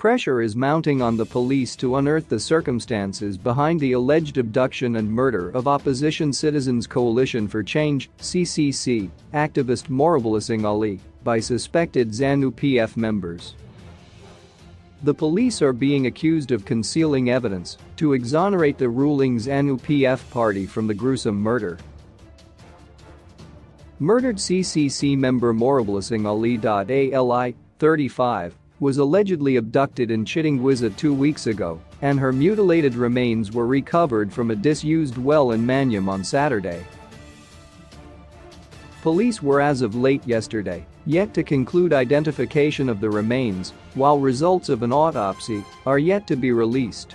Pressure is mounting on the police to unearth the circumstances behind the alleged abduction and murder of Opposition Citizens Coalition for Change (CCC) activist Moreblessing Ali by suspected ZANU-PF members. The police are being accused of concealing evidence to exonerate the ruling ZANU-PF party from the gruesome murder. Murdered CCC member Moreblessing Ali, 35, was allegedly abducted in Chitingwizza 2 weeks ago, and her mutilated remains were recovered from a disused well in Manyam on Saturday. Police were as of late yesterday yet to conclude identification of the remains, while results of an autopsy are yet to be released.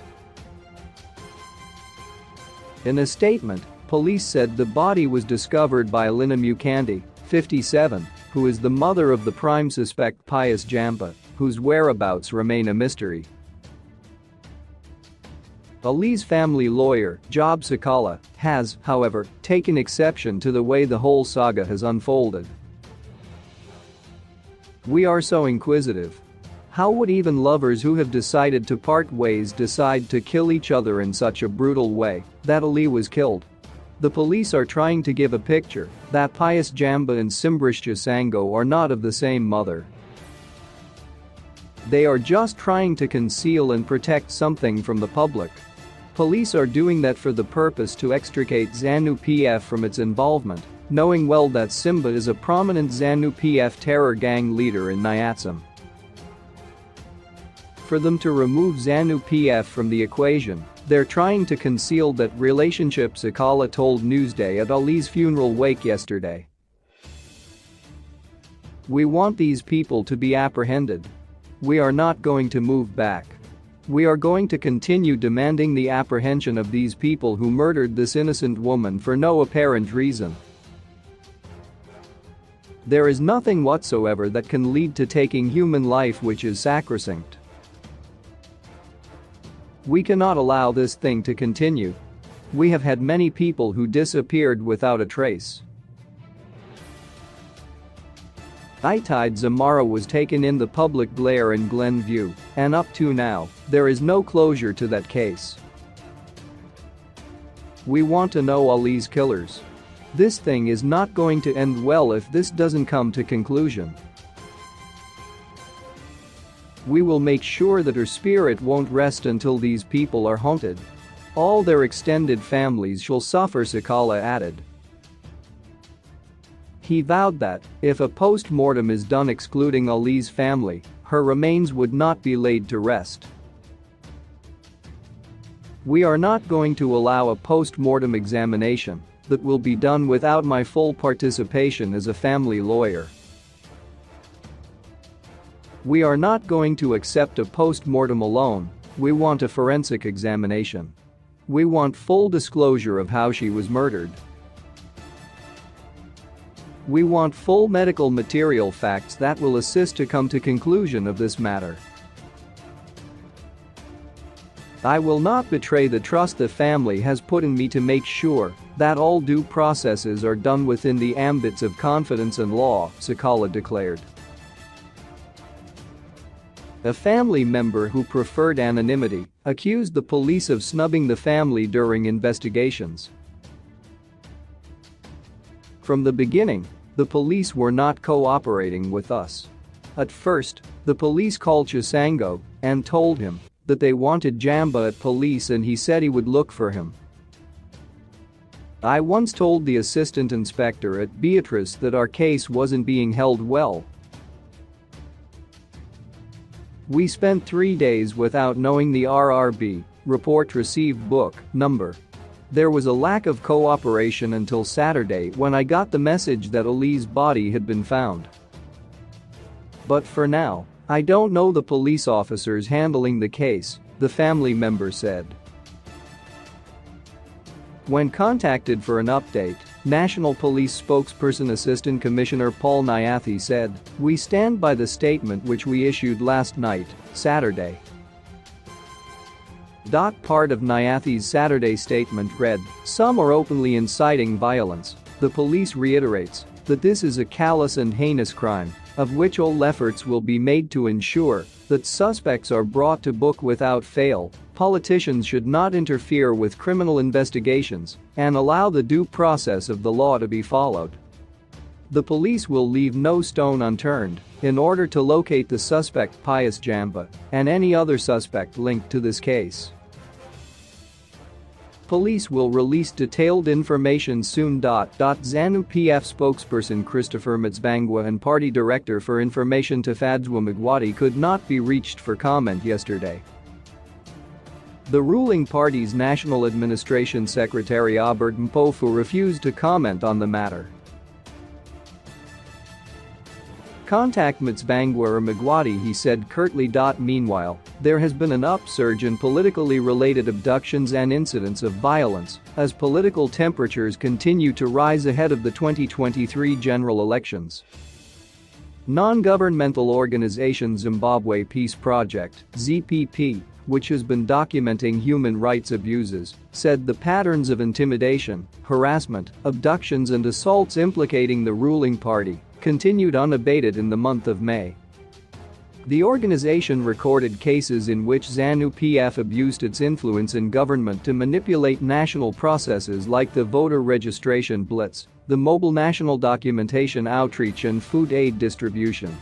In a statement, police said the body was discovered by Alina Mukandi, 57, who is the mother of the prime suspect Pius Jamba, whose whereabouts remain a mystery. Ali's family lawyer, Job Sikhala, has, however, taken exception to the way the whole saga has unfolded. "We are so inquisitive. How would even lovers who have decided to part ways decide to kill each other in such a brutal way that Ali was killed? The police are trying to give a picture that Pius Jamba and Simbrishcha Sango are not of the same mother. They are just trying to conceal and protect something from the public. Police are doing that for the purpose to extricate ZANU-PF from its involvement, knowing well that Simba is a prominent ZANU-PF terror gang leader in Nyatsam. For them to remove ZANU-PF from the equation, they're trying to conceal that relationship," Sikhala told Newsday at Ali's funeral wake yesterday. "We want these people to be apprehended. We are not going to move back. We are going to continue demanding the apprehension of these people who murdered this innocent woman for no apparent reason. There is nothing whatsoever that can lead to taking human life which is sacrosanct. We cannot allow this thing to continue. We have had many people who disappeared without a trace." Itide Zamara was taken in the public glare in Glenview, and up to now, there is no closure to that case. "We want to know Ali's killers. This thing is not going to end well if this doesn't come to conclusion. We will make sure that her spirit won't rest until these people are haunted. All their extended families shall suffer," Sikhala added. He vowed that, if a post-mortem is done excluding Ali's family, her remains would not be laid to rest. "We are not going to allow a post-mortem examination that will be done without my full participation as a family lawyer. We are not going to accept a post-mortem alone, we want a forensic examination. We want full disclosure of how she was murdered. We want full medical material facts that will assist to come to conclusion of this matter. I will not betray the trust the family has put in me to make sure that all due processes are done within the ambits of confidence and law," Sikhala declared. A family member who preferred anonymity accused the police of snubbing the family during investigations. "From the beginning, the police were not cooperating with us. At first, the police called Chisango and told him that they wanted Jamba at police and he said he would look for him. I once told the assistant inspector at Beatrice that our case wasn't being held well. We spent 3 days without knowing the RRB report received book number. There was a lack of cooperation until Saturday when I got the message that Ali's body had been found. But for now, I don't know the police officers handling the case," the family member said. When contacted for an update, National Police spokesperson Assistant Commissioner Paul Nyathi said, "We stand by the statement which we issued last night, Saturday." Part of Nyathi's Saturday statement read, "Some are openly inciting violence. The police reiterates that this is a callous and heinous crime, of which all efforts will be made to ensure that suspects are brought to book without fail, politicians should not interfere with criminal investigations and allow the due process of the law to be followed. The police will leave no stone unturned in order to locate the suspect Pius Jamba and any other suspect linked to this case. Police will release detailed information soon. ZANU-PF spokesperson Christopher Mtsvangwa and party director for information Tafadzwa Magwati could not be reached for comment yesterday. The ruling party's National Administration Secretary Albert Mpofu refused to comment on the matter. Contact Mtsvangwa or Magwati, he said curtly. Meanwhile, there has been an upsurge in politically related abductions and incidents of violence as political temperatures continue to rise ahead of the 2023 general elections. Non-governmental organization Zimbabwe Peace Project (ZPP), which has been documenting human rights abuses, said the patterns of intimidation, harassment, abductions and assaults implicating the ruling party continued unabated in the month of May. The organization recorded cases in which ZANU-PF abused its influence in government to manipulate national processes like the voter registration blitz, the mobile national documentation outreach and food aid distribution.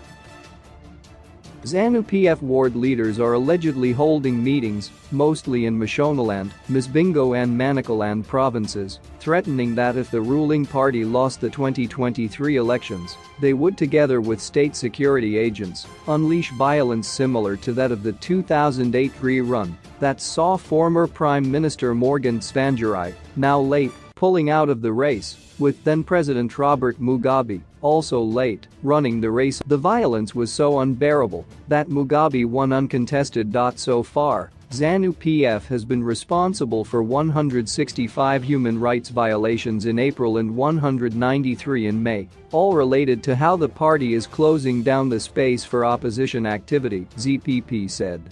ZANU-PF ward leaders are allegedly holding meetings, mostly in Mashonaland, Mbingo and Manicaland provinces, threatening that if the ruling party lost the 2023 elections, they would, together with state security agents, unleash violence similar to that of the 2008 rerun that saw former Prime Minister Morgan Tsvangirai, now late, pulling out of the race, with then-President Robert Mugabe, also late, running the race. The violence was so unbearable that Mugabe won uncontested. So far, ZANU-PF has been responsible for 165 human rights violations in April and 193 in May, all related to how the party is closing down the space for opposition activity, ZPP said.